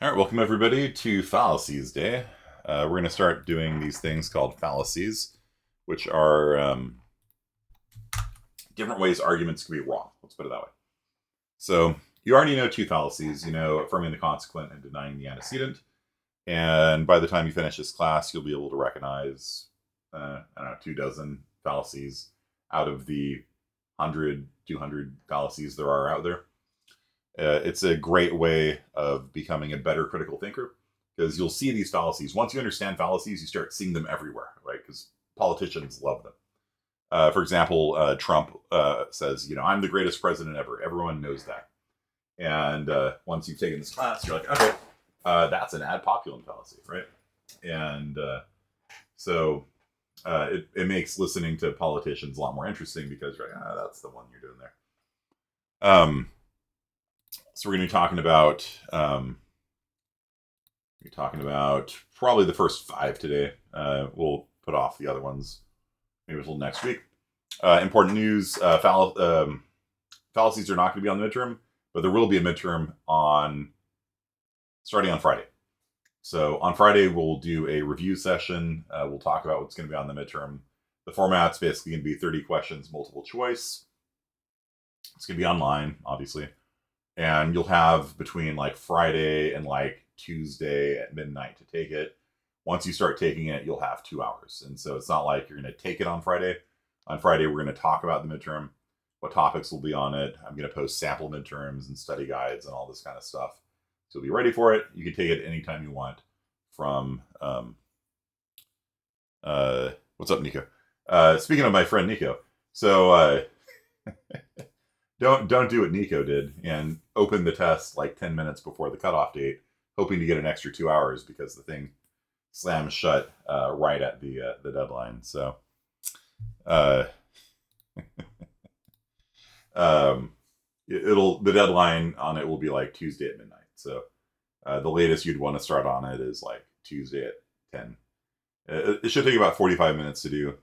All right, welcome everybody to Fallacies Day. We're going to start doing these things called fallacies, which are different ways arguments can be wrong. Let's put it that way. So you already know two fallacies. You know affirming the consequent and denying the antecedent. And by the time you finish this class, you'll be able to recognize, I don't know, 2 dozen fallacies out of the 100, 200 fallacies there are out there. It's a great way of becoming a better critical thinker because you'll see these fallacies. Once you understand fallacies, you start seeing them everywhere, right? Because politicians love them. For example, Trump says, I'm the greatest president ever. Everyone knows that. And once you've taken this class, you're like, okay, that's an ad populum fallacy, right? And it makes listening to politicians a lot more interesting because, right, that's the one you're doing there. So we're going to be talking about probably the first 5 today. We'll put off the other ones maybe until next week. Important news: fallacies are not going to be on the midterm, but there will be a midterm starting on Friday. So on Friday we'll do a review session. We'll talk about what's going to be on the midterm. The format's basically going to be 30 questions, multiple choice. It's going to be online, obviously. And you'll have between like Friday and like Tuesday at midnight to take it. Once you start taking it, you'll have 2 hours. And so it's not like you're going to take it on Friday. On Friday, we're going to talk about the midterm, what topics will be on it. I'm going to post sample midterms and study guides and all this kind of stuff. So be ready for it. You can take it anytime you want from, what's up, Nico? Speaking of my friend Nico. So, Don't do what Nico did and open the test like 10 minutes before the cutoff date, hoping to get an extra 2 hours because the thing slams shut right at the deadline. So, uh, the deadline on it will be like Tuesday at midnight. So the latest you'd want to start on it is like Tuesday at 10. It should take about 45 minutes to do.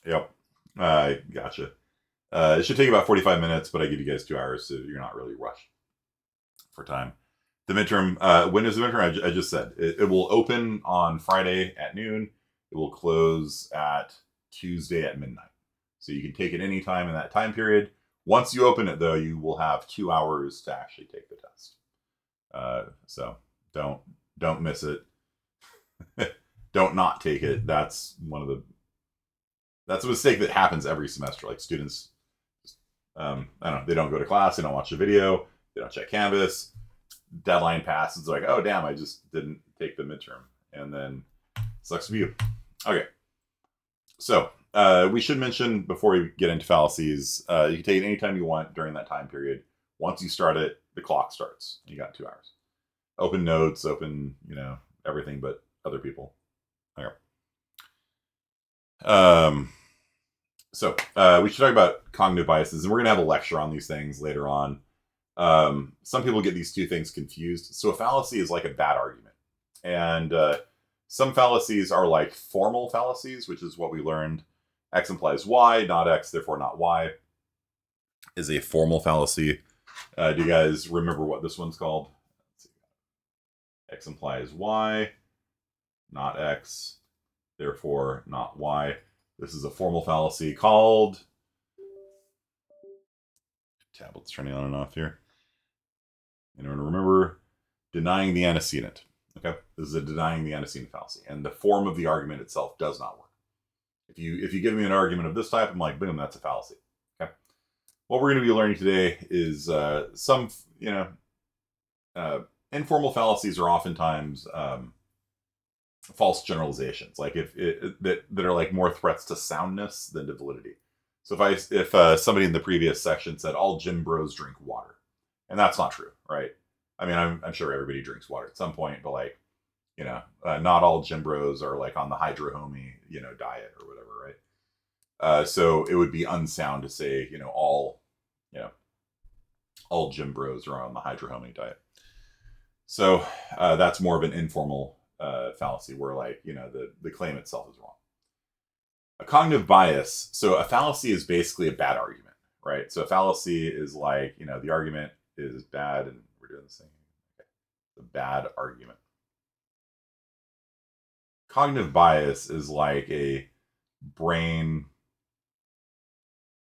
Yep. Gotcha. It should take about 45 minutes, but I give you guys 2 hours, so you're not really rushed for time. The midterm, when is the midterm? I just said. It will open on Friday at noon. It will close at Tuesday at midnight. So you can take it anytime in that time period. Once you open it, though, you will have 2 hours to actually take the test. So don't miss it. Don't not take it. That's a mistake that happens every semester. Like students, I don't know, they don't go to class, they don't watch the video, they don't check Canvas. Deadline passes, it's like, oh damn, I just didn't take the midterm, and then sucks for you. Okay, so we should mention before we get into fallacies, you can take it anytime you want during that time period. Once you start it, the clock starts. You got 2 hours. Open notes, open everything but other people. Okay. So we should talk about cognitive biases, and we're going to have a lecture on these things later on. Some people get these two things confused. So a fallacy is like a bad argument. And some fallacies are like formal fallacies, which is what we learned. X implies Y, not X, therefore not Y, is a formal fallacy. Do you guys remember what this one's called? X implies Y, not X, therefore not Y. This is a formal fallacy called... Tablet's turning on and off here. Anyone remember? Denying the antecedent. Okay, this is a denying the antecedent fallacy, and the form of the argument itself does not work. If you give me an argument of this type, I'm like, boom, that's a fallacy. Okay. What we're going to be learning today is some informal fallacies are oftentimes false generalizations, like that are like more threats to soundness than to validity. So if somebody in the previous section said all gym bros drink water, and that's not true, right? I mean, I'm sure everybody drinks water at some point, but like, not all gym bros are like on the Hydro Homie, diet or whatever, right? So it would be unsound to say, all gym bros are on the Hydro Homie diet. So that's more of an informal fallacy where like, the claim itself is wrong. A cognitive bias. So a fallacy is basically a bad argument, right? So a fallacy is like, the argument is bad and doing this thing. Okay. The bad argument. Cognitive bias is like a brain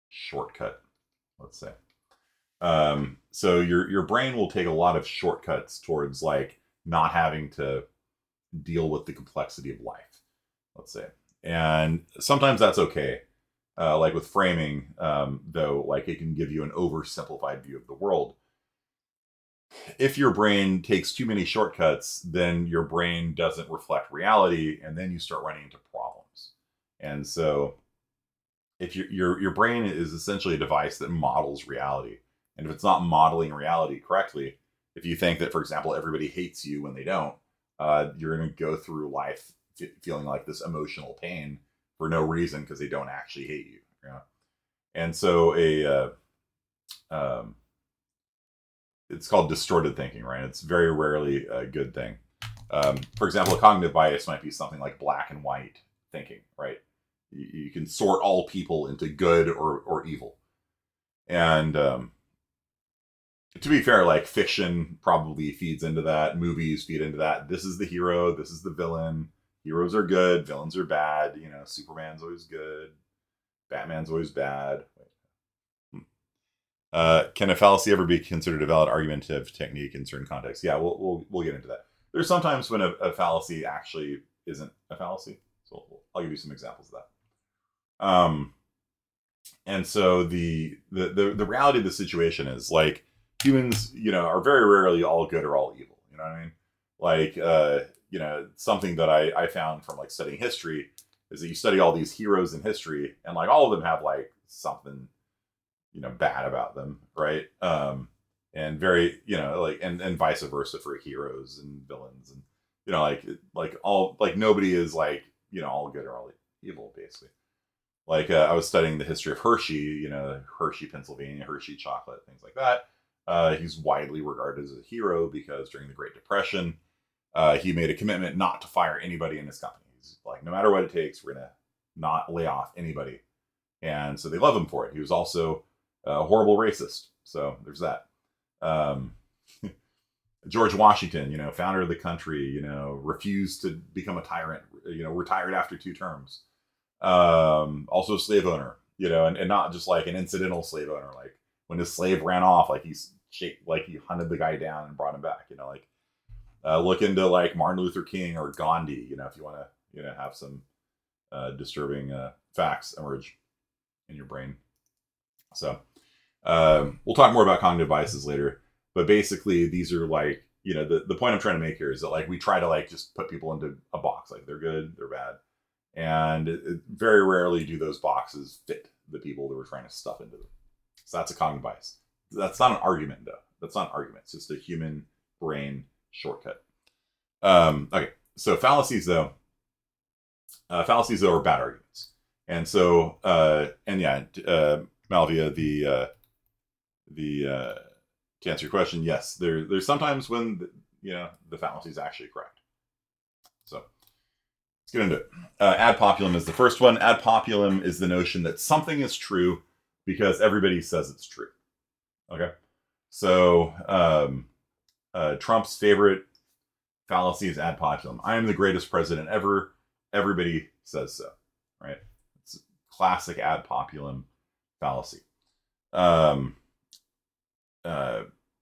shortcut, let's say. So your brain will take a lot of shortcuts towards like not having to deal with the complexity of life, let's say. And sometimes that's okay. Like with framing, though, like it can give you an oversimplified view of the world. If your brain takes too many shortcuts, then your brain doesn't reflect reality, and then you start running into problems. And so, if your brain is essentially a device that models reality, and if it's not modeling reality correctly, if you think that, for example, everybody hates you when they don't, you're going to go through life feeling like this emotional pain for no reason because they don't actually hate you. You know? And so it's called distorted thinking, right? It's very rarely a good thing. For example, a cognitive bias might be something like black and white thinking, right? You can sort all people into good or evil. And to be fair, like fiction probably feeds into that. Movies feed into that. This is the hero. This is the villain. Heroes are good. Villains are bad. You know, Superman's always good. Batman's always bad. Can a fallacy ever be considered a valid argumentative technique in certain contexts? Yeah, we'll get into that. There's sometimes when a fallacy actually isn't a fallacy. So I'll give you some examples of that. And so the reality of the situation is like humans, you know, are very rarely all good or all evil. You know what I mean? Like, you know, something that I found from like studying history is that you study all these heroes in history, and like all of them have like something, you know, bad about them, right? And very, you know, like and vice versa for heroes and villains, and you know, like all like nobody is like, you know, all good or all evil, basically. Like I was studying the history of Hershey, you know, Hershey, Pennsylvania, Hershey chocolate, things like that. He's widely regarded as a hero because during the Great Depression, he made a commitment not to fire anybody in his company. He's like, no matter what it takes, we're gonna not lay off anybody, and so they love him for it. He was also a horrible racist, so there's that. George Washington, you know, founder of the country, you know, refused to become a tyrant, you know, retired after 2 terms. Also a slave owner, you know, and not just like an incidental slave owner, like when his slave ran off, like he hunted the guy down and brought him back, you know, like look into like Martin Luther King or Gandhi, you know, if you want to, you know, have some disturbing facts emerge in your brain. So we'll talk more about cognitive biases later, but basically these are like, you know, the point I'm trying to make here is that like we try to like just put people into a box, like they're good, they're bad. And very rarely do those boxes fit the people that we're trying to stuff into them. So that's a cognitive bias. That's not an argument, though. That's not an argument. It's just a human brain shortcut. Okay, so fallacies, though. Fallacies, though, are bad arguments. And so, and yeah, Malvia, to answer your question, yes, there's sometimes when the fallacy is actually correct. So let's get into it. Ad populum is the first one. Ad populum is the notion that something is true because everybody says it's true. Okay, so Trump's favorite fallacy is ad populum. I am the greatest president ever. Everybody says so, right? It's a classic ad populum fallacy.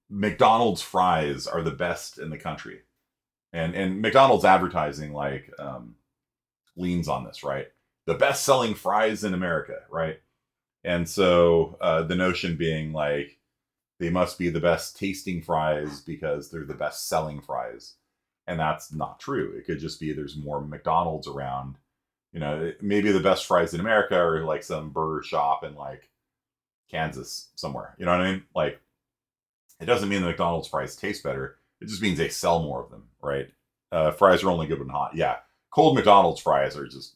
McDonald's fries are the best in the country, and McDonald's advertising like leans on this, right? The best selling fries in America, right? And so the notion being like they must be the best tasting fries because they're the best selling fries, and that's not true. It could just be there's more McDonald's around. You know, maybe the best fries in America are like some burger shop in like Kansas somewhere. You know what I mean? Like, it doesn't mean the McDonald's fries taste better. It just means they sell more of them, right? Fries are only good when hot. Yeah, cold McDonald's fries are just,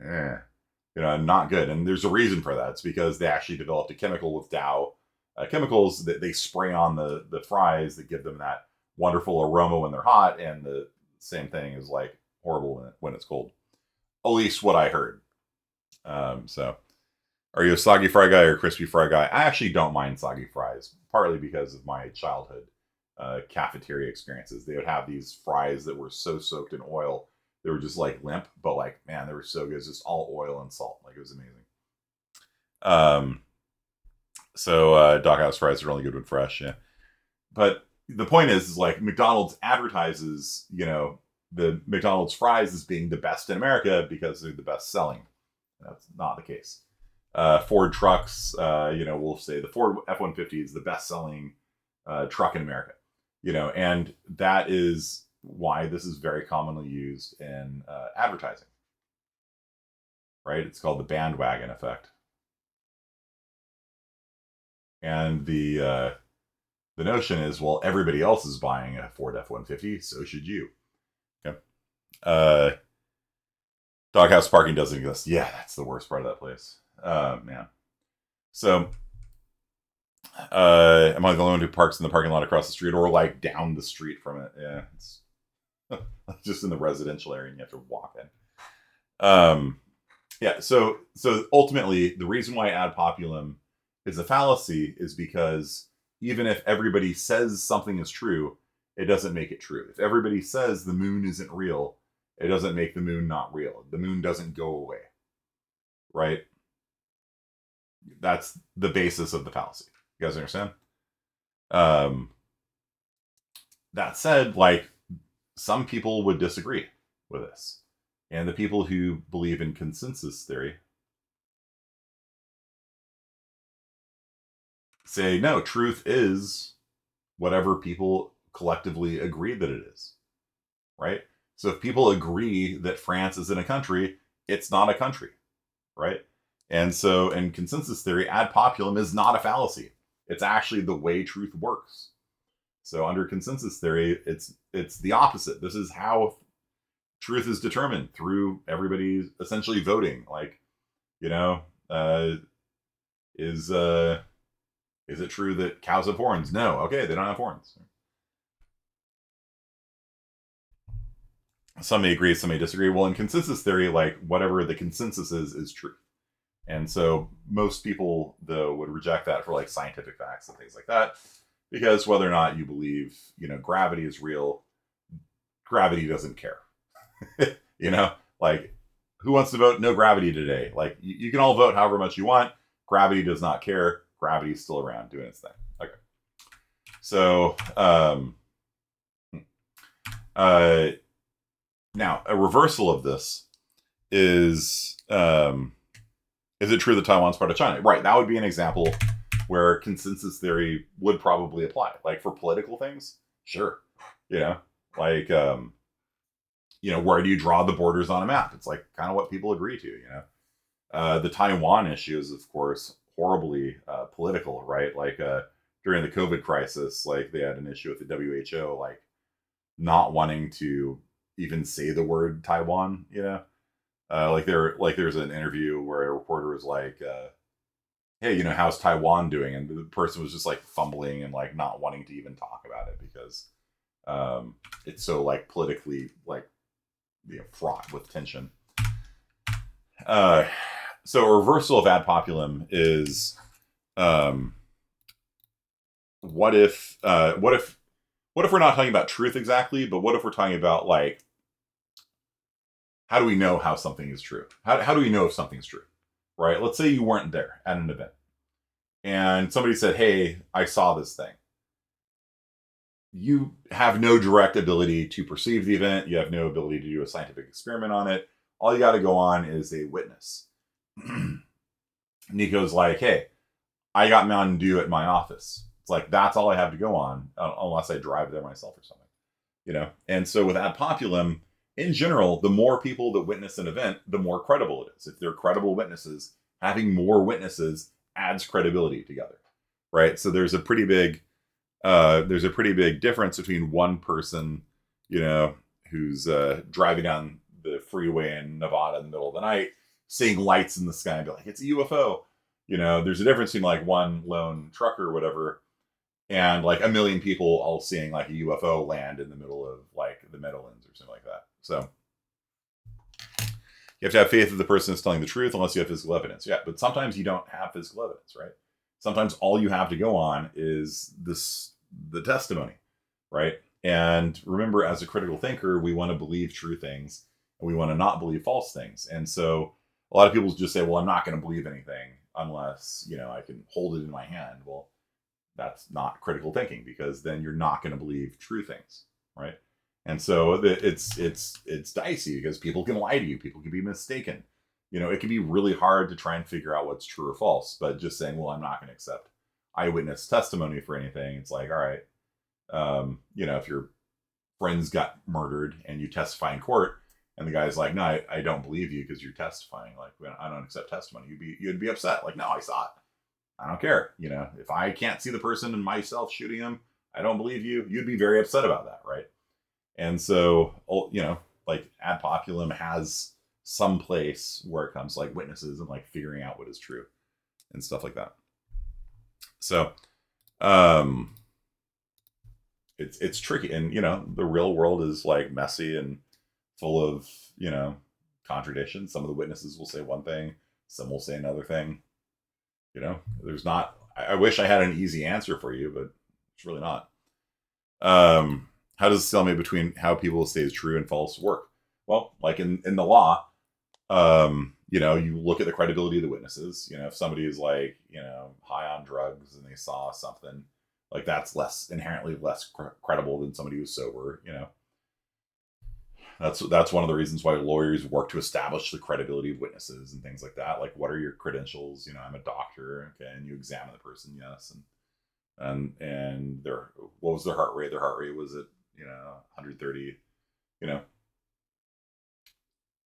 not good. And there's a reason for that. It's because they actually developed a chemical with Dow chemicals that they spray on the fries that give them that wonderful aroma when they're hot, and the same thing is like horrible when it's cold. At least what I heard. So, are you a soggy fry guy or a crispy fry guy? I actually don't mind soggy fries, partly because of my childhood. cafeteria experiences. They would have these fries that were so soaked in oil, they were just like limp, but like, man, they were so good. It's just all oil and salt. Like, it was amazing. So Doghouse fries are only good when fresh. Yeah. But the point is like McDonald's advertises, the McDonald's fries as being the best in America because they're the best selling. That's not the case. Ford trucks, we'll say the Ford F-150 is the best selling truck in America, and that is why this is very commonly used in advertising, right? It's called the bandwagon effect. And the notion is, well, everybody else is buying a Ford F-150, so should you. Okay. Doghouse parking doesn't exist. Yeah, that's the worst part of that place. Man. So, am I the only one who parks in the parking lot across the street or like down the street from it? Yeah, it's just in the residential area and you have to walk in. Yeah, so ultimately, the reason why ad populum is a fallacy is because even if everybody says something is true, it doesn't make it true. If everybody says the moon isn't real, it doesn't make the moon not real. The moon doesn't go away, right? That's the basis of the fallacy. You guys understand? That said, like, some people would disagree with this. And the people who believe in consensus theory say, no, truth is whatever people collectively agree that it is, right? So if people agree that France isn't a country, it's not a country, right? And so in consensus theory, ad populum is not a fallacy. It's actually the way truth works. So under consensus theory, it's the opposite. This is how truth is determined, through everybody essentially voting. Like, is it true that cows have horns? No. Okay, they don't have horns. Some may agree, some may disagree. Well, in consensus theory, like, whatever the consensus is truth. And so most people, though, would reject that for like scientific facts and things like that, because whether or not you believe, gravity is real, gravity doesn't care. Like, who wants to vote no gravity today? Like, you can all vote however much you want. Gravity does not care. Gravity is still around doing its thing. Okay. So, now a reversal of this is it true that Taiwan's part of China? Right. That would be an example where consensus theory would probably apply. Like, for political things, sure. Like, where do you draw the borders on a map? It's like kind of what people agree to, The Taiwan issue is, of course, horribly political, right? Like, during the COVID crisis, like, they had an issue with the WHO, like, not wanting to even say the word Taiwan, there's an interview where a reporter was like, hey, how's Taiwan doing? And the person was just like fumbling and like not wanting to even talk about it because it's so like politically like fraught with tension. So a reversal of ad populum is what if we're not talking about truth exactly, but what if we're talking about like, how do we know how something is true? How do we know if something's true? Right? Let's say you weren't there at an event and somebody said, hey, I saw this thing. You have no direct ability to perceive the event. You have no ability to do a scientific experiment on it. All you got to go on is a witness. Nico's like, hey, I got Mountain Dew at my office. It's like, that's all I have to go on unless I drive there myself or something, And so with ad populum, in general, the more people that witness an event, the more credible it is. If they're credible witnesses, having more witnesses adds credibility together, right? So there's a pretty big difference between one person, who's driving down the freeway in Nevada in the middle of the night, seeing lights in the sky and be like, it's a UFO. There's a difference between like one lone trucker or whatever and like a million people all seeing like a UFO land in the middle of like the Meadowlands or something like that. So you have to have faith that the person is telling the truth unless you have physical evidence. Yeah, but sometimes you don't have physical evidence, right? Sometimes all you have to go on is the testimony. right? And remember, as a critical thinker, we want to believe true things and we want to not believe false things. And so a lot of people just say, well, I'm not going to believe anything unless, I can hold it in my hand. Well, that's not critical thinking, because then you're not going to believe true things, right? And so it's dicey because people can lie to you, people can be mistaken. It can be really hard to try and figure out what's true or false. But just saying, well, I'm not going to accept eyewitness testimony for anything, it's like, all right, if your friends got murdered and you testify in court, and the guy's like, no, I don't believe you because you're testifying. Like, I don't accept testimony. You'd be upset. Like, no, I saw it. I don't care. If I can't see the person and myself shooting him, I don't believe you. You'd be very upset about that, right? And so, like ad populum has some place where it comes to like witnesses and like figuring out what is true and stuff like that. So, it's tricky, and the real world is like messy and full of contradictions. Some of the witnesses will say one thing, some will say another thing. There's not. I wish I had an easy answer for you, but it's really not. How does the stalemate between how people say is true and false work? Well, like in the law, you look at the credibility of the witnesses. If somebody is like, high on drugs and they saw something, like that's inherently less credible than somebody who's sober. That's one of the reasons why lawyers work to establish the credibility of witnesses and things like that. Like, what are your credentials? I'm a doctor. Okay, and you examine the person, yes, and what was their heart rate? Their heart rate was at 130,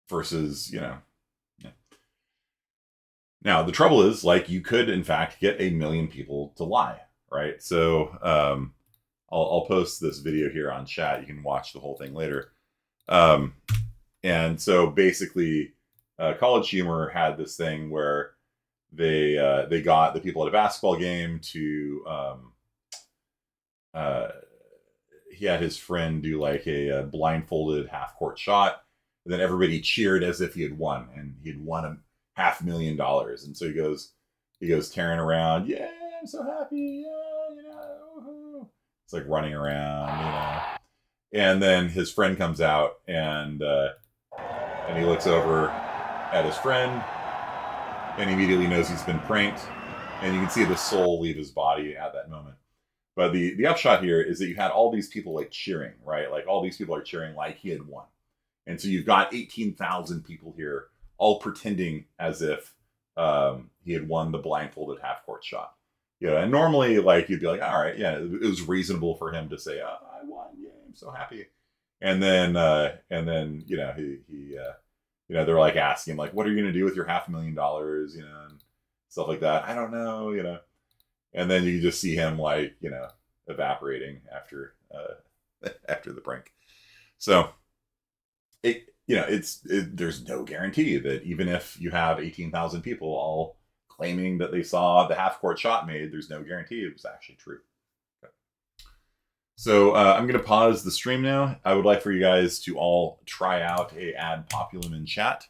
versus Yeah. Now the trouble is, like, you could in fact get 1 million people to lie, right? So I'll post this video here on chat. You can watch the whole thing later. And so basically, College Humor had this thing where they got the people at a basketball game to he had his friend do like a blindfolded half court shot, and then everybody cheered as if he had won, and he had won $500,000. And so he goes tearing around, yeah, I'm so happy, yeah, it's like running around, and then his friend comes out, and he looks over at his friend and immediately knows he's been pranked, and you can see the soul leave his body at that moment. But the upshot here is that you had all these people like cheering, right? Like, all these people are cheering like he had won. And so you've got 18,000 people here all pretending as if he had won the blindfolded half court shot. And normally, like, you'd be like, all right, yeah, it was reasonable for him to say, oh, I won, yeah, I'm so happy. And then he they're like asking him, like, what are you going to do with your $500,000, and stuff like that. I don't know, And then you just see him like, evaporating after after the prank. So there's no guarantee that even if you have 18,000 people all claiming that they saw the half court shot made, there's no guarantee it was actually true. Okay. So I'm going to pause the stream now. I would like for you guys to all try out a ad populum in chat.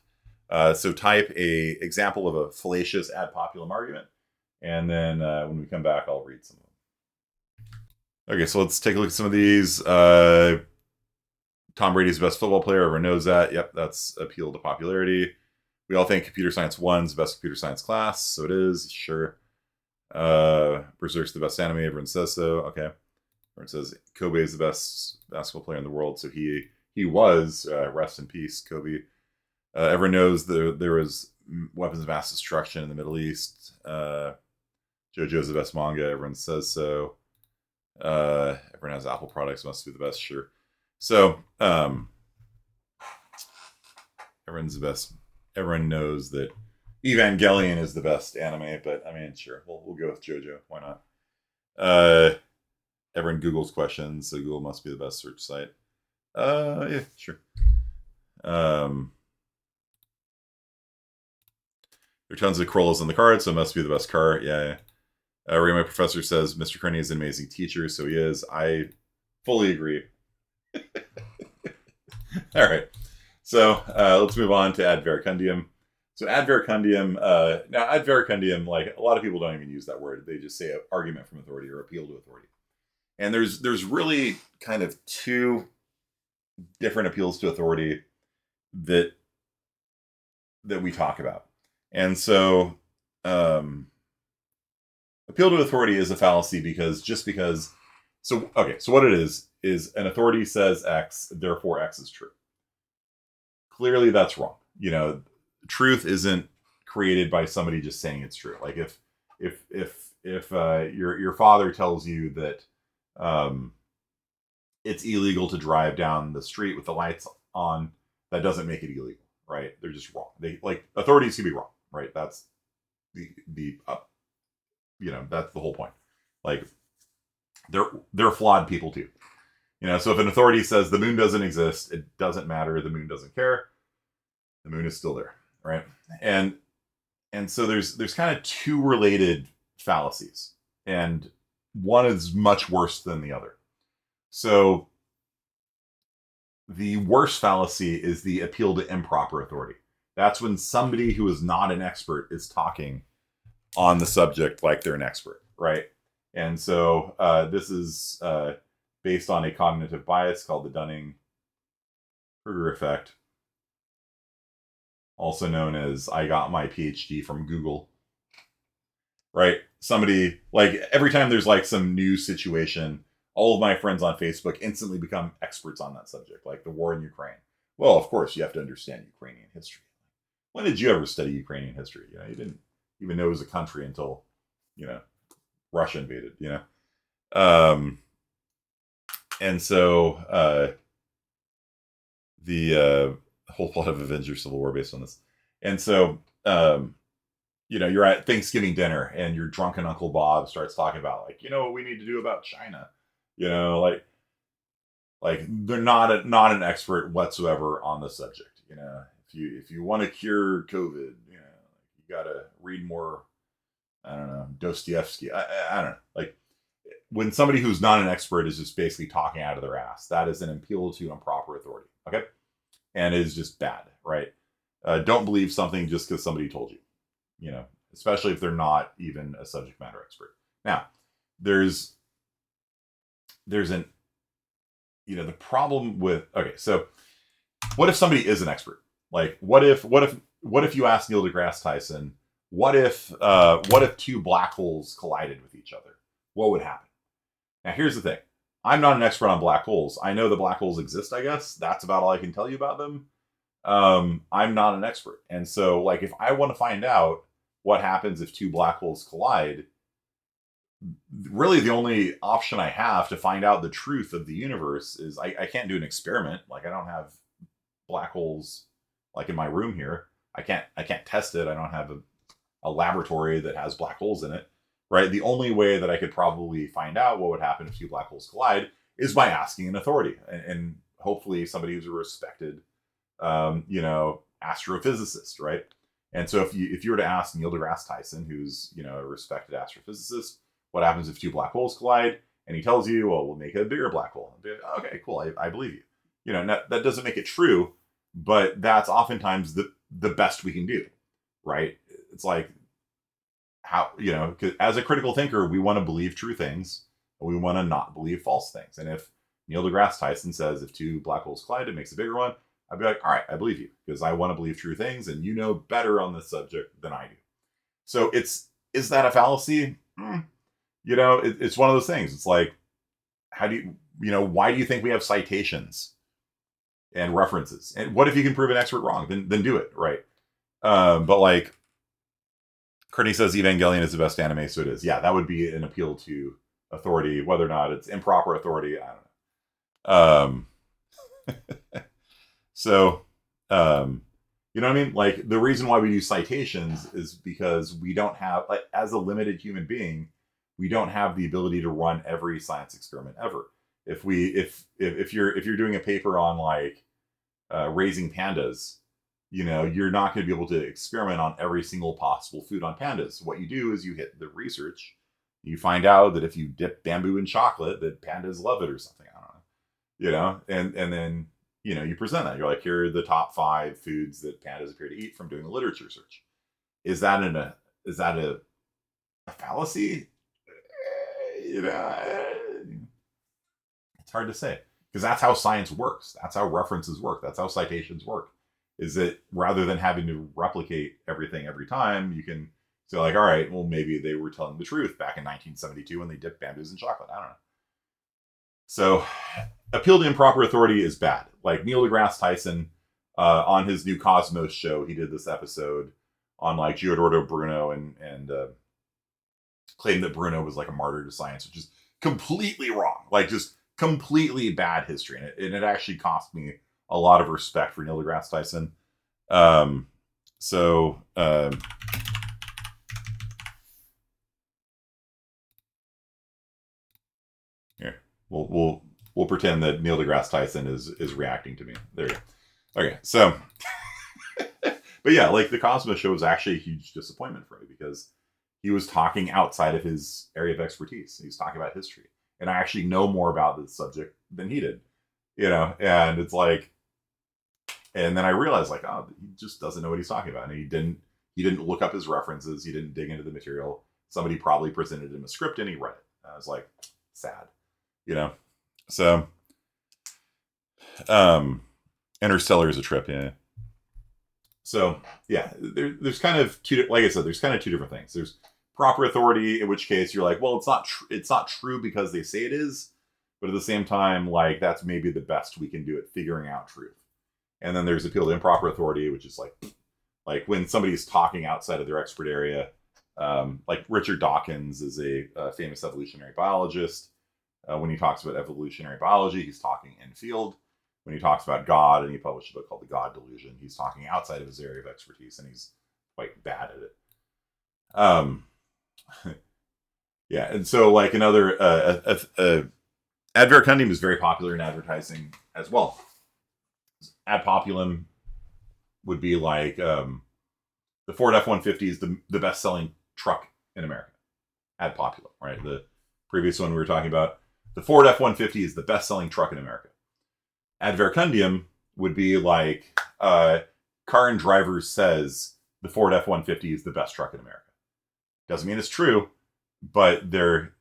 So type a example of a fallacious ad populum argument, and then when we come back, I'll read some of them. Okay, so let's take a look at some of these. Tom Brady's the best football player, everyone knows that. Yep, that's appeal to popularity. We all think Computer Science 1's the best computer science class, so it is, sure. Berserk's the best anime, everyone says so. Okay. Everyone says Kobe is the best basketball player in the world, so he was, rest in peace, Kobe. Everyone knows there was weapons of mass destruction in the Middle East. JoJo's the best manga, everyone says so. Everyone has Apple products, must be the best, sure. So everyone's the best. Everyone knows that Evangelion is the best anime, but I mean, sure, we'll go with JoJo. Why not? Everyone Googles questions, so Google must be the best search site. Yeah, sure. There are tons of Corollas on the card, so it must be the best car. Yeah. My professor says Mr. Kearney is an amazing teacher, so he is. I fully agree. All right. So let's move on to ad verecundium. So ad verecundium, now ad verecundium, like, a lot of people don't even use that word. They just say argument from authority or appeal to authority. And there's really kind of two different appeals to authority that we talk about. And so appeal to authority is a fallacy because so what it is an authority says X, therefore X is true. Clearly that's wrong. Truth isn't created by somebody just saying it's true. Like if your father tells you that it's illegal to drive down the street with the lights on, that doesn't make it illegal, right? They're just wrong. Authorities can be wrong, right? That's that's the whole point. Like they're flawed people too. So if an authority says the moon doesn't exist, it doesn't matter, the moon doesn't care, the moon is still there, right? And so there's kind of two related fallacies, and one is much worse than the other. So the worst fallacy is the appeal to improper authority. That's when somebody who is not an expert is talking on the subject like they're an expert, right? And so this is based on a cognitive bias called the Dunning-Kruger effect, also known as I got my PhD from Google, right? Somebody, like, every time there's like some new situation, all of my friends on Facebook instantly become experts on that subject, like the war in Ukraine. Well, of course, you have to understand Ukrainian history. When did you ever study Ukrainian history? You didn't even know it was a country until, Russia invaded, and so the whole plot of Avengers Civil War based on this. And so, you're at Thanksgiving dinner and your drunken Uncle Bob starts talking about, like, what we need to do about China. Like they're not an expert whatsoever on the subject. If you want to cure COVID, you gotta read more, I don't know, Dostoevsky. I don't know. Like, when somebody who's not an expert is just basically talking out of their ass, that is an appeal to improper authority. Okay. And it is just bad, right? Don't believe something just because somebody told you, especially if they're not even a subject matter expert. Now, there's the problem with, okay, so what if somebody is an expert? Like, what if you ask Neil deGrasse Tyson, what if two black holes collided with each other? What would happen? Now, here's the thing. I'm not an expert on black holes. I know that black holes exist, I guess. That's about all I can tell you about them. I'm not an expert. And so, like, if I want to find out what happens if two black holes collide, really the only option I have to find out the truth of the universe is I can't do an experiment. Like, I don't have black holes like in my room here. I can't test it. I don't have a laboratory that has black holes in it, right? The only way that I could probably find out what would happen if two black holes collide is by asking an authority, and hopefully somebody who's a respected, astrophysicist, right? And so if you were to ask Neil deGrasse Tyson, who's a respected astrophysicist, what happens if two black holes collide, and he tells you, well, we'll make a bigger black hole. Okay, cool, I believe you. That doesn't make it true, but that's oftentimes the best we can do, right? It's like, how, as a critical thinker, we want to believe true things, and we want to not believe false things. And if Neil deGrasse Tyson says if two black holes collide, it makes a bigger one, I'd be like, all right, I believe you, because I want to believe true things, and you know better on this subject than I do. So is that a fallacy? It's one of those things. It's like, how do why do you think we have citations and references? And what if you can prove an expert wrong? Then do it, right? But like, Courtney says Evangelion is the best anime, so it is. Yeah, that would be an appeal to authority, whether or not it's improper authority, I don't know. So, you know what I mean? Like, the reason why we do citations is because we don't have, like, as a limited human being, we don't have the ability to run every science experiment ever. If you're doing a paper on, like, raising pandas, you're not going to be able to experiment on every single possible food on pandas. What you do is you hit the research. You find out that if you dip bamboo in chocolate, that pandas love it or something. I don't know. And then, you present that. You're like, here are the top 5 foods that pandas appear to eat from doing the literature search. Is that a fallacy? It's hard to say because that's how science works. That's how references work. That's how citations work. Is that rather than having to replicate everything every time, you can say like, all right, well maybe they were telling the truth back in 1972 when they dipped bamboos in chocolate. I don't know. So, appeal to improper authority is bad. Like Neil deGrasse Tyson on his new Cosmos show, he did this episode on like Giordano Bruno and claimed that Bruno was like a martyr to science, which is completely wrong. Like just completely bad history, and it actually cost me a lot of respect for Neil deGrasse Tyson. Here we'll pretend that Neil deGrasse Tyson is reacting to me. There you go. Okay, so but yeah, like the Cosmos show was actually a huge disappointment for me because he was talking outside of his area of expertise. He was talking about history, and I actually know more about this subject than he did, and it's like, and then I realized like, oh, he just doesn't know what he's talking about, and he didn't look up his references, he didn't dig into the material. Somebody probably presented him a script and he read it. I was like, sad, so Interstellar is a trip. Yeah. So yeah, there's kind of two, like I said, there's kind of two different things. There's proper authority, in which case you're like, well, it's not true because they say it is, but at the same time, like that's maybe the best we can do at figuring out truth. And then there's appeal to improper authority, which is like when somebody's talking outside of their expert area. Like Richard Dawkins is a famous evolutionary biologist. When he talks about evolutionary biology, he's talking in field. When he talks about God, and he published a book called The God Delusion, he's talking outside of his area of expertise, and he's quite bad at it. Yeah, and so like another ad verecundium is very popular in advertising as well. Ad populum would be like the Ford F-150 is the best-selling truck in America. Ad populum, right? The previous one we were talking about, the Ford F-150 is the best-selling truck in America. Ad verecundium would be like Car and Driver says the Ford F-150 is the best truck in America. Doesn't mean it's true, but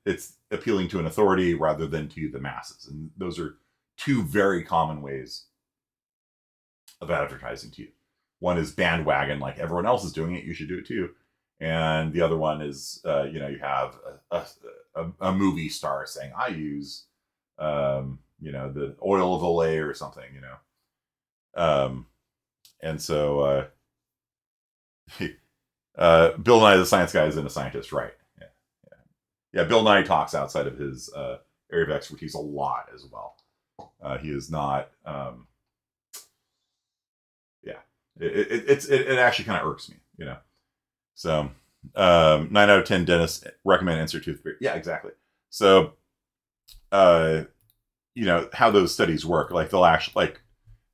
it's appealing to an authority rather than to the masses. And those are two very common ways of advertising to you. One is bandwagon, like everyone else is doing it, you should do it too. And the other one is, you have a movie star saying, I use, the oil of Olay or something, and so Bill Nye the Science Guy isn't a scientist, right? Yeah. Bill Nye talks outside of his area of expertise a lot as well. He is not. It actually kind of irks me, So 9 out of 10 dentists recommend insert toothpaste. Yeah, exactly. So, how those studies work. Like they'll actually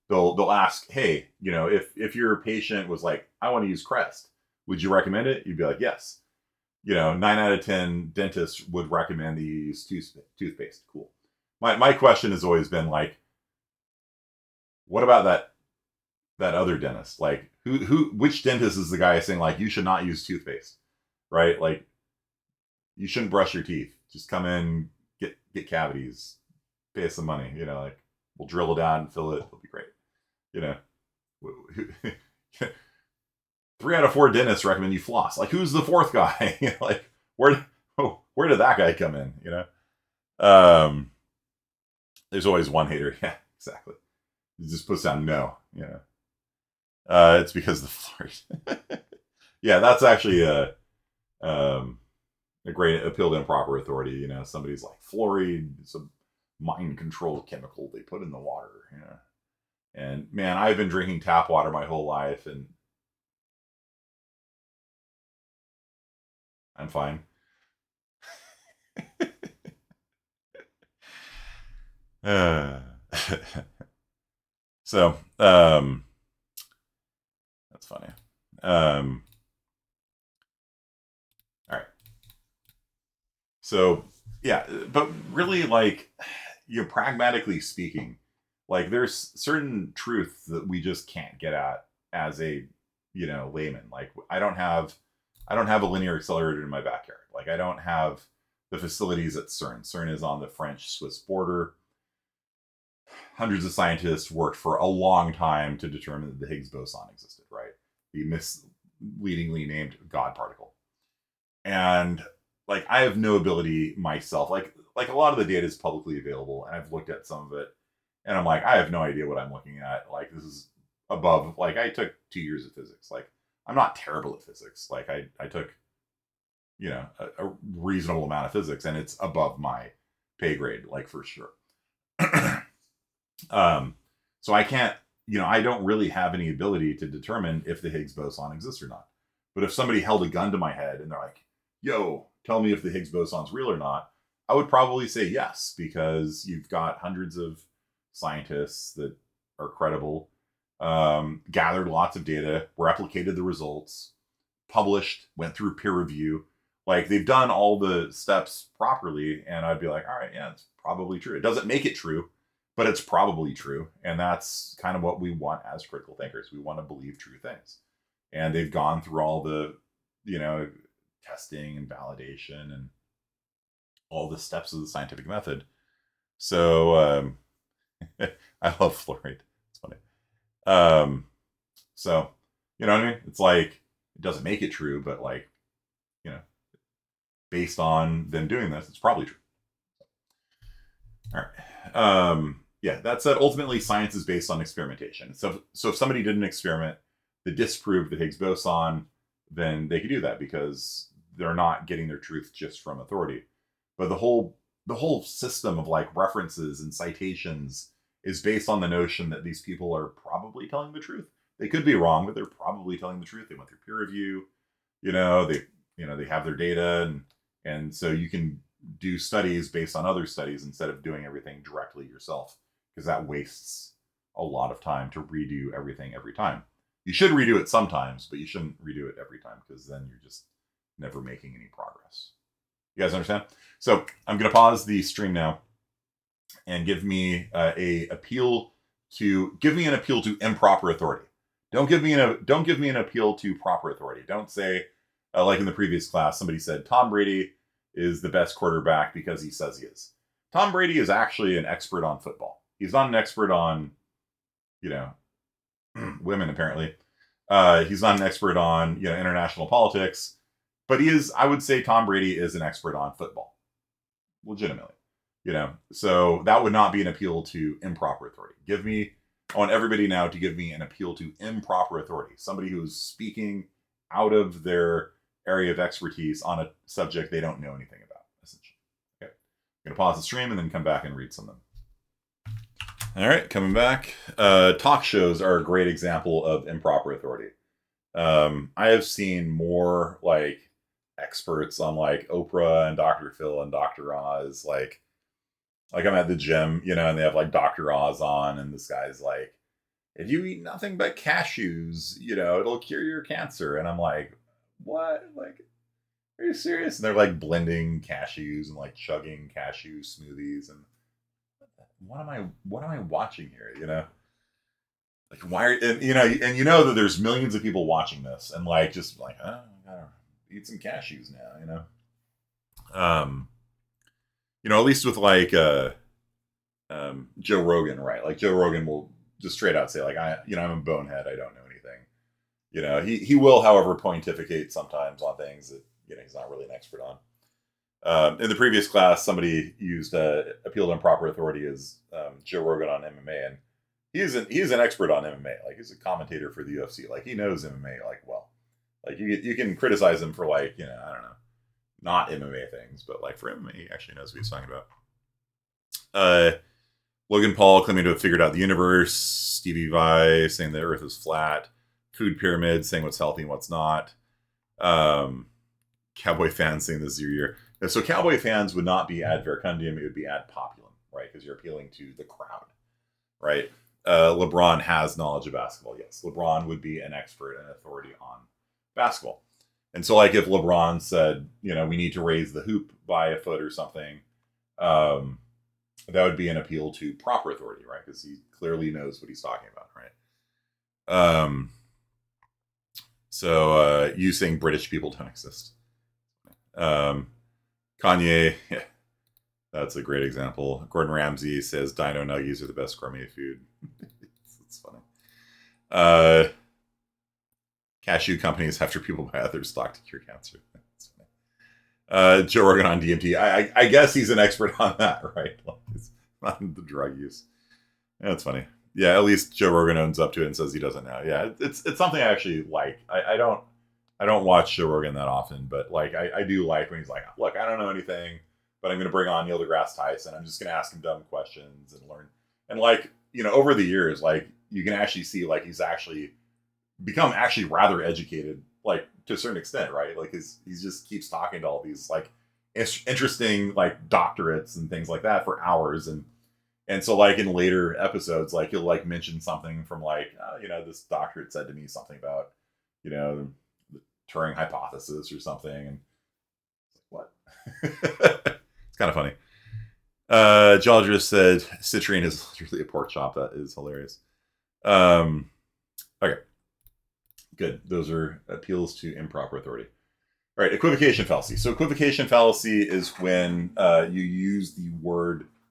they'll ask, hey, if your patient was like, I want to use Crest, would you recommend it? You'd be like, yes. 9 out of 10 dentists would recommend that you use toothpaste. Cool. My question has always been like, what about that other dentist? Like which dentist is the guy saying like, you should not use toothpaste, right? Like you shouldn't brush your teeth. Just come in, get cavities, pay us some money, like we'll drill it down and fill it. It'll be great. 3 out of 4 dentists recommend you floss. Like who's the fourth guy? Like where did that guy come in? There's always one hater. Yeah, exactly. He just puts down no, it's because the fluoride. Yeah, that's actually a great appeal to improper authority. Somebody's like, fluoride is a mind controlled chemical they put in the water. And man, I've been drinking tap water my whole life, and I'm fine. So, that's funny. All right. So, yeah, but really, like, pragmatically speaking, like, there's certain truth that we just can't get at as a, layman. Like, I don't have a linear accelerator in my backyard. Like, I don't have the facilities at CERN. CERN is on the French-Swiss border. hundreds of scientists worked for a long time to determine that the Higgs boson existed, right? The misleadingly named God particle. And like, I have no ability myself. Like a lot of the data is publicly available, and I've looked at some of it, and I'm like, I have no idea what I'm looking at. Like, this is above. Like, I took 2 years of physics. Like, I'm not terrible at physics. Like, I took, a reasonable amount of physics, and it's above my pay grade, like, for sure. So I can't, I don't really have any ability to determine if the Higgs boson exists or not. But if somebody held a gun to my head and they're like, yo, tell me if the Higgs boson's real or not, I would probably say yes, because you've got hundreds of scientists that are credible, gathered lots of data, replicated the results, published, went through peer review. Like, they've done all the steps properly, and I'd be like, all right, yeah, it's probably true. It doesn't make it true, but it's probably true. And that's kind of what we want as critical thinkers. We want to believe true things. And they've gone through all the, testing and validation and all the steps of the scientific method. So I love fluoride. It's funny. So, you know what I mean? It's like, it doesn't make it true, but like, based on them doing this, it's probably true. All right. Yeah, that said, ultimately science is based on experimentation. So if somebody did an experiment that disproved the Higgs boson, then they could do that because they're not getting their truth just from authority. But the whole system of like references and citations is based on the notion that these people are probably telling the truth. They could be wrong, but they're probably telling the truth. They went through peer review, they have their data, and so you can do studies based on other studies instead of doing everything directly yourself, because that wastes a lot of time to redo everything every time. You should redo it sometimes, but you shouldn't redo it every time, because then you're just never making any progress. You guys understand? So I'm going to pause the stream now and give me an appeal to improper authority. Don't give me an appeal to proper authority. Don't say, like in the previous class, somebody said Tom Brady is the best quarterback because he says he is. Tom Brady is actually an expert on football. He's not an expert on, women, apparently. He's not an expert on, international politics, but I would say Tom Brady is an expert on football. Legitimately. So that would not be an appeal to improper authority. I want everybody now to give me an appeal to improper authority. Somebody who's speaking out of their area of expertise on a subject they don't know anything about, essentially. Okay. I'm going to pause the stream and then come back and read something. All right, coming back. Talk shows are a great example of improper authority. I have seen more like experts on like Oprah and Dr. Phil and Dr. Oz, like I'm at the gym, and they have like Dr. Oz on, and this guy's like, if you eat nothing but cashews, it'll cure your cancer. And I'm like, what? Like, are you serious? And they're like blending cashews and like chugging cashew smoothies. And what am I watching here? Like, why are, and that there's millions of people watching this and like, just like, I gotta eat some cashews now, at least with like Joe Rogan, right? Like Joe Rogan will just straight out say like, I'm a bonehead. I don't know anything. He will, however, pontificate sometimes on things that, he's not really an expert on. In the previous class, somebody used appeal to improper authority as Joe Rogan on MMA, and he's an expert on MMA. Like, he's a commentator for the UFC. Like, he knows MMA like well. Like, you can criticize him for like, I don't know, not MMA things, but like for MMA, he actually knows what he's talking about. Logan Paul claiming to have figured out the universe. Stevie Vai saying the Earth is flat. Food pyramid saying what's healthy and what's not. Cowboy fans saying this is your year. So Cowboy fans would not be ad verecundium, it would be ad populum, right? Because you're appealing to the crowd, right? LeBron has knowledge of basketball. Yes, LeBron would be an expert and authority on basketball. And so like if LeBron said, we need to raise the hoop by a foot or something, that would be an appeal to proper authority, right? Because he clearly knows what he's talking about, right? So you saying British people don't exist. Kanye, yeah. That's a great example. Gordon Ramsay says Dino Nuggies are the best gourmet food. It's funny. Cashew companies after people buy other stock to cure cancer. Joe Rogan on DMT. I guess he's an expert on that, right? Like, it's on the drug use. Yeah, that's funny. Yeah, at least Joe Rogan owns up to it and says he doesn't know. Yeah, it's something I actually like. I don't watch Joe Rogan that often, but like I do like when he's like, look, I don't know anything, but I'm going to bring on Neil deGrasse Tyson. I'm just going to ask him dumb questions and learn. And like, you know, over the years, like you can actually see like he's actually become actually rather educated, like to a certain extent, right? Like he just keeps talking to all these like interesting like doctorates and things like that for hours, and so like in later episodes, like he'll like mention something from like you know, this doctorate said to me something about, you know, the Turing hypothesis or something, and what? It's kind of funny. Geologist said citrine is literally a pork chop. That is hilarious. Okay, good. Those are appeals to improper authority. All right, equivocation fallacy. So equivocation fallacy is when you use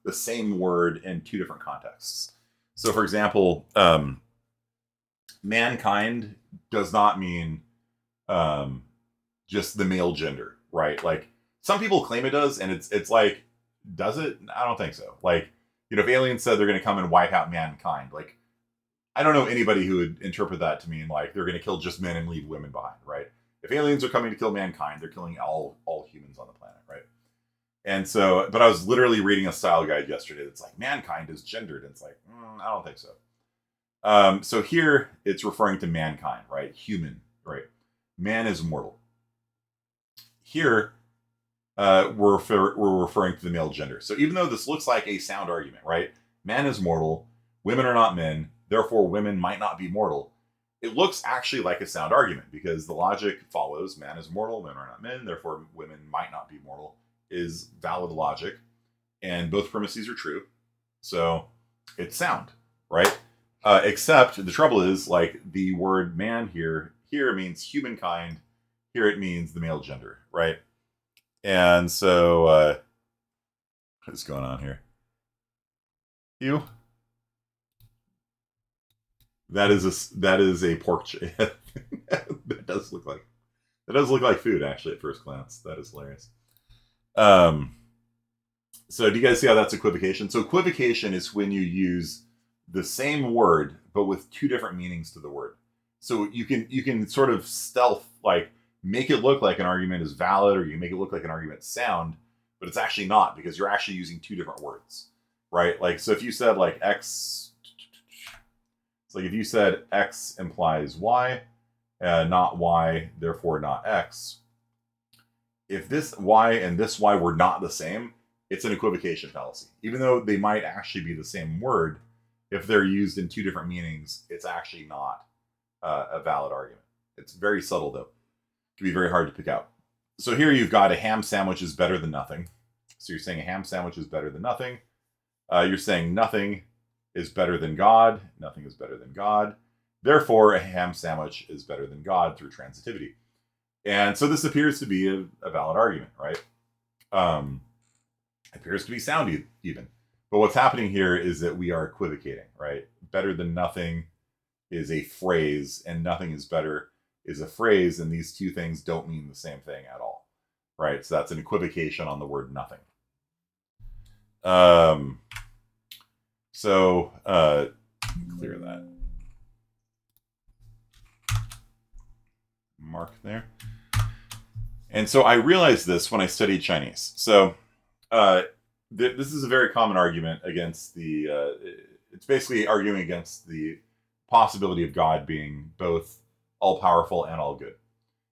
the same word in two different contexts. So, for example, mankind does not mean just the male gender, right? Like some people claim it does, and it's like, does it? I don't think so. Like, you know, if aliens said they're going to come and wipe out mankind, like I don't know anybody who would interpret that to mean like they're going to kill just men and leave women behind, right? If aliens are coming to kill mankind, they're killing all humans on the planet, right? And so, but I was literally reading a style guide yesterday that's like mankind is gendered, and it's like I don't think so. So here it's referring to mankind, right? Human, right? Man is mortal. Here we're referring to the male gender. So even though this looks like a sound argument, right? Man is mortal. Women are not men. Therefore, women might not be mortal. It looks actually like a sound argument because the logic follows: man is mortal, women are not men. Therefore, women might not be mortal. Is valid logic, and both premises are true. So it's sound, right? Except the trouble is, like the word man here means humankind. Here it means the male gender, right? And so what's going on here? You? That is a pork that does look like food actually at first glance. That is hilarious. Um, so do you guys see how that's equivocation? So equivocation is when you use the same word but with two different meanings to the word. So you can sort of stealth like make it look like an argument is valid, or you make it look like an argument sound, but it's actually not because you're actually using two different words, right? Like so if you said like X, it's like if you said X implies Y, not Y, therefore not X. If this Y and this Y were not the same, it's an equivocation fallacy. Even though they might actually be the same word, if they're used in two different meanings, it's actually not a valid argument. It's very subtle, though. It can be very hard to pick out. So here you've got a ham sandwich is better than nothing. So you're saying a ham sandwich is better than nothing. You're saying nothing is better than God. Nothing is better than God. Therefore, a ham sandwich is better than God through transitivity. And so this appears to be a valid argument, right? Appears to be sound even. But what's happening here is that we are equivocating, right? Better than nothing is a phrase, and nothing is better is a phrase, and these two things don't mean the same thing at all, right? So that's an equivocation on the word nothing. So clear that. Mark there. And so I realized this when I studied Chinese. So this is a very common argument against it's basically arguing against the possibility of God being both all-powerful and all-good.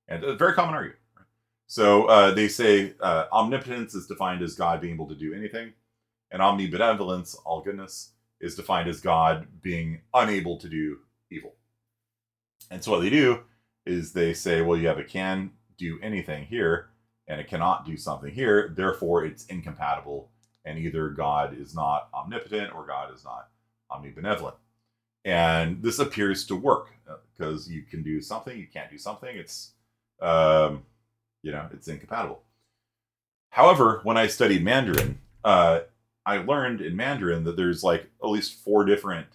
And a very common argument. Right? So they say omnipotence is defined as God being able to do anything, and omnibenevolence, all-goodness, is defined as God being unable to do evil. And so what they do is they say, well, you have a can do anything here, and it cannot do something here, therefore it's incompatible, and either God is not omnipotent or God is not omnibenevolent. And this appears to work because you can do something, you can't do something. It's, it's incompatible. However, when I studied Mandarin, I learned in Mandarin that there's like at least 4 different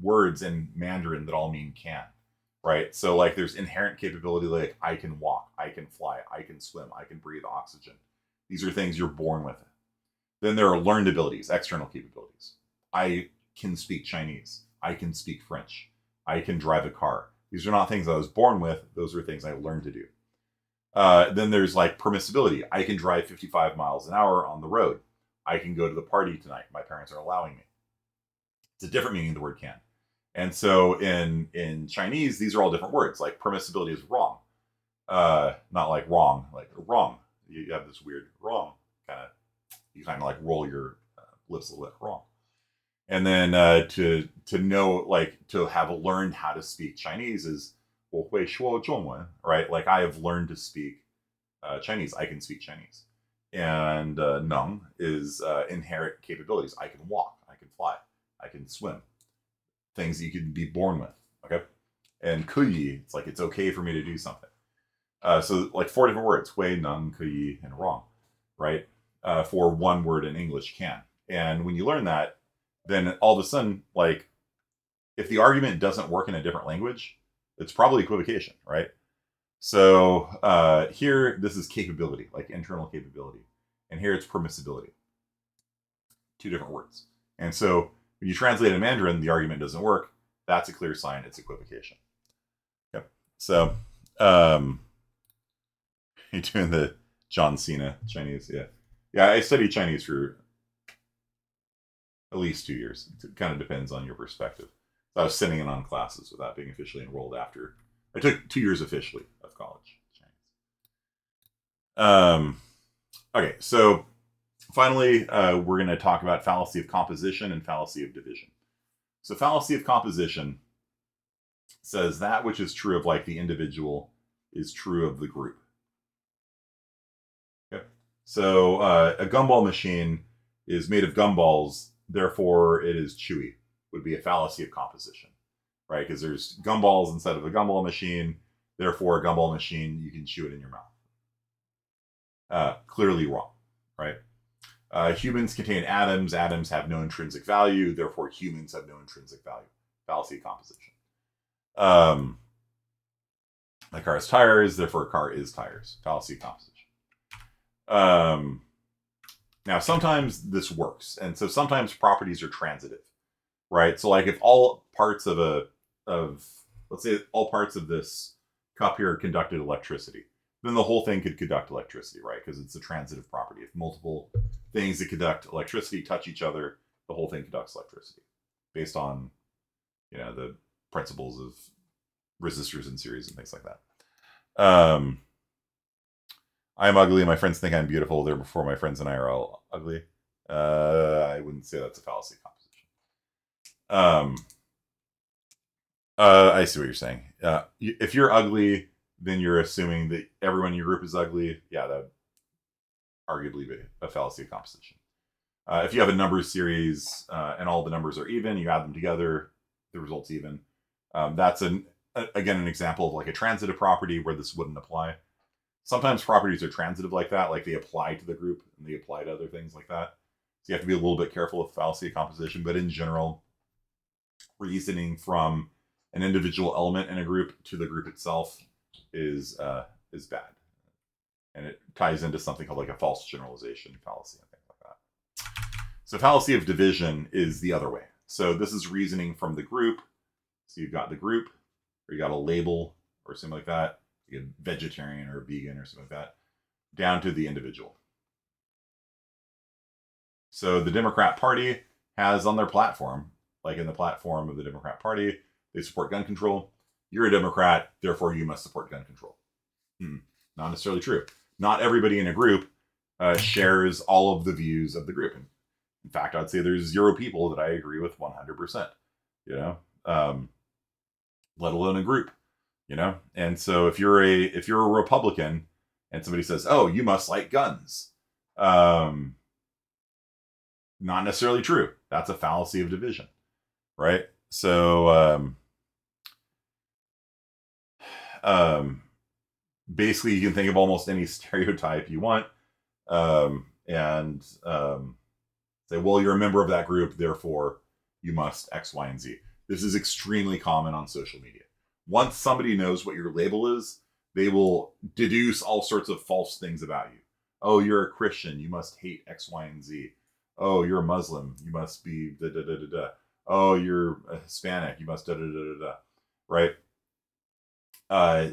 words in Mandarin that all mean can, right? So like there's inherent capability, like I can walk, I can fly, I can swim, I can breathe oxygen. These are things you're born with. Then there are learned abilities, external capabilities. I can speak Chinese. I can speak French. I can drive a car. These are not things I was born with. Those are things I learned to do. Then there's like permissibility. I can drive 55 miles an hour on the road. I can go to the party tonight. My parents are allowing me. It's a different meaning of the word can. And so in Chinese, these are all different words. Like permissibility is wrong. Not like wrong, like wrong. You have this weird wrong kind of, you kind of like roll your lips a little bit wrong. And then to know, like to have learned how to speak Chinese is 我会说中文, right? Like I have learned to speak Chinese. I can speak Chinese. And neng is inherent capabilities. I can walk. I can fly. I can swim. Things that you can be born with. Okay. And 可以, it's like it's okay for me to do something. So like 4 different words: 会, neng, 可以, and wrong, right? For one word in English, can. And when you learn that, then all of a sudden, like, if the argument doesn't work in a different language, it's probably equivocation, right? So here, this is capability, like internal capability. And here it's permissibility. 2 different words. And so when you translate in Mandarin, the argument doesn't work. That's a clear sign it's equivocation. Yep. So you're doing the John Cena Chinese, yeah. Yeah, I studied Chinese for at least 2 years. It kind of depends on your perspective. So I was sitting in on classes without being officially enrolled after. I took 2 years officially of college Chinese. Okay, so finally, we're going to talk about fallacy of composition and fallacy of division. So fallacy of composition says that which is true of like the individual is true of the group. Okay. So a gumball machine is made of gumballs, therefore it is chewy, would be a fallacy of composition, right? Because there's gumballs instead of a gumball machine, therefore a gumball machine, you can chew it in your mouth. Clearly wrong, right? Humans contain atoms. Atoms have no intrinsic value. Therefore, humans have no intrinsic value. Fallacy of composition. A car has tires. Therefore, a car is tires. Fallacy of composition. Now, sometimes this works. And so sometimes properties are transitive, right? So like if all parts of let's say all parts of this cup here conducted electricity, then the whole thing could conduct electricity, right? Because it's a transitive property. If multiple things that conduct electricity touch each other, the whole thing conducts electricity based on, the principles of resistors in series and things like that. I'm ugly. My friends think I'm beautiful. Therefore, my friends and I are all ugly. I wouldn't say that's a fallacy of composition. I see what you're saying. If you're ugly, then you're assuming that everyone in your group is ugly. Yeah, that would arguably be a fallacy of composition. If you have a number series and all the numbers are even, you add them together, the result's even. That's again an example of like a transitive property where this wouldn't apply. Sometimes properties are transitive like that, like they apply to the group and they apply to other things like that. So you have to be a little bit careful with fallacy of composition, but in general, reasoning from an individual element in a group to the group itself is bad, and it ties into something called like a false generalization fallacy and things like that. So fallacy of division is the other way. So this is reasoning from the group. So you've got the group, or you got a label or something like that. You get vegetarian or vegan or something like that, down to the individual. So the Democrat Party has on their platform, like in the platform of the Democrat Party, they support gun control. You're a Democrat, therefore you must support gun control. Not necessarily true. Not everybody in a group shares all of the views of the group. In fact, I'd say there's 0 people that I agree with 100%, let alone a group, And so if you're a Republican and somebody says, "Oh, you must like guns," not necessarily true. That's a fallacy of division, right? So basically, you can think of almost any stereotype you want, and Say, well, you're a member of that group, therefore you must X, Y, and Z. This is extremely common on social media. Once somebody knows what your label is, they will deduce all sorts of false things about you. Oh, you're a Christian, you must hate X, Y, and Z. Oh, you're a Muslim, you must be da da da da da. Oh, you're a Hispanic, you must da da da da da. Right?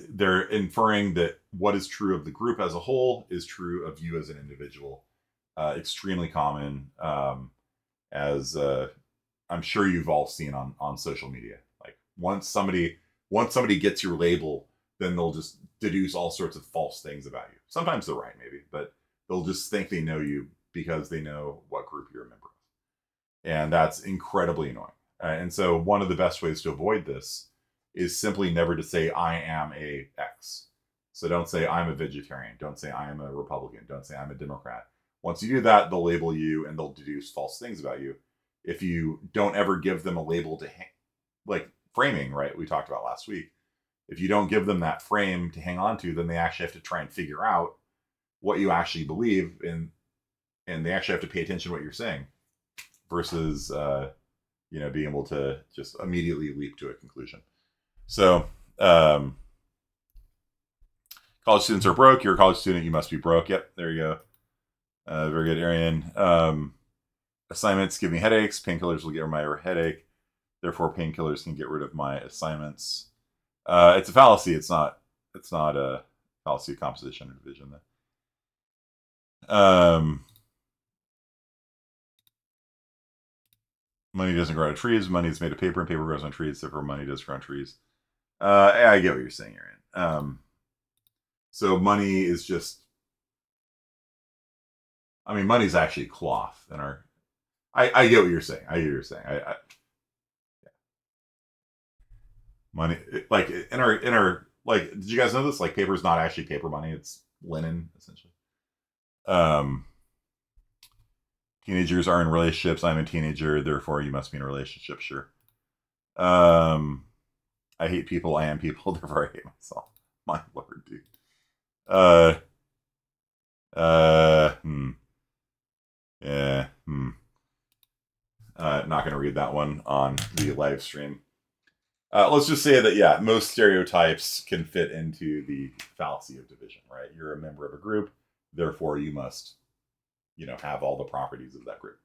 They're inferring that what is true of the group as a whole is true of you as an individual. Extremely common, as I'm sure you've all seen on social media. Like once somebody gets your label, then they'll just deduce all sorts of false things about you. Sometimes they're right, maybe, but they'll just think they know you because they know what group you're a member of, and that's incredibly annoying. And so, one of the best ways to avoid this is simply never to say I am a X. So don't say I'm a vegetarian. Don't say I am a Republican. Don't say I'm a Democrat. Once you do that, they'll label you and they'll deduce false things about you. If you don't ever give them a label to hang, like framing, right? We talked about last week. If you don't give them that frame to hang on to, then they actually have to try and figure out what you actually believe, and they actually have to pay attention to what you're saying, versus being able to just immediately leap to a conclusion. So, college students are broke. You're a college student, you must be broke. Yep, there you go. Very good, Arian. Assignments give me headaches. Painkillers will get rid of my headache. Therefore, painkillers can get rid of my assignments. It's a fallacy. It's not a fallacy of composition or division. Money doesn't grow on trees. Money is made of paper, and paper grows on trees. Therefore, money does grow on trees. I get what you're saying, Aaron. So money is just, money's actually cloth in our. I get what you're saying. Yeah. Money, like in our like, did you guys know this? Like, paper is not actually paper money; it's linen, essentially. Teenagers are in relationships. I'm a teenager, therefore you must be in a relationship. Sure. I hate people. I am people, therefore I hate myself. My lord, dude. Yeah. Not going to read that one on the live stream. Let's just say that, yeah, most stereotypes can fit into the fallacy of division, right? You're a member of a group, therefore you must, have all the properties of that group.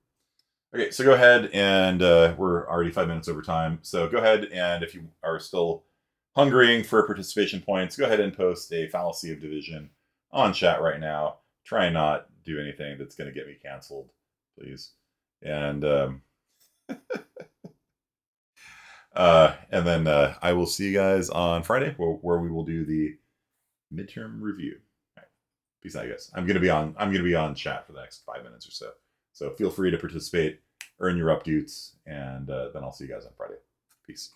Okay, so go ahead and we're already 5 minutes over time. So go ahead, and if you are still hungering for participation points, go ahead and post a fallacy of division on chat right now. Try and not do anything that's going to get me canceled, please. And and then I will see you guys on Friday, where we will do the midterm review. All right. Peace out, guys. I'm gonna be on chat for the next 5 minutes or so. So feel free to participate, earn your updates, and then I'll see you guys on Friday. Peace.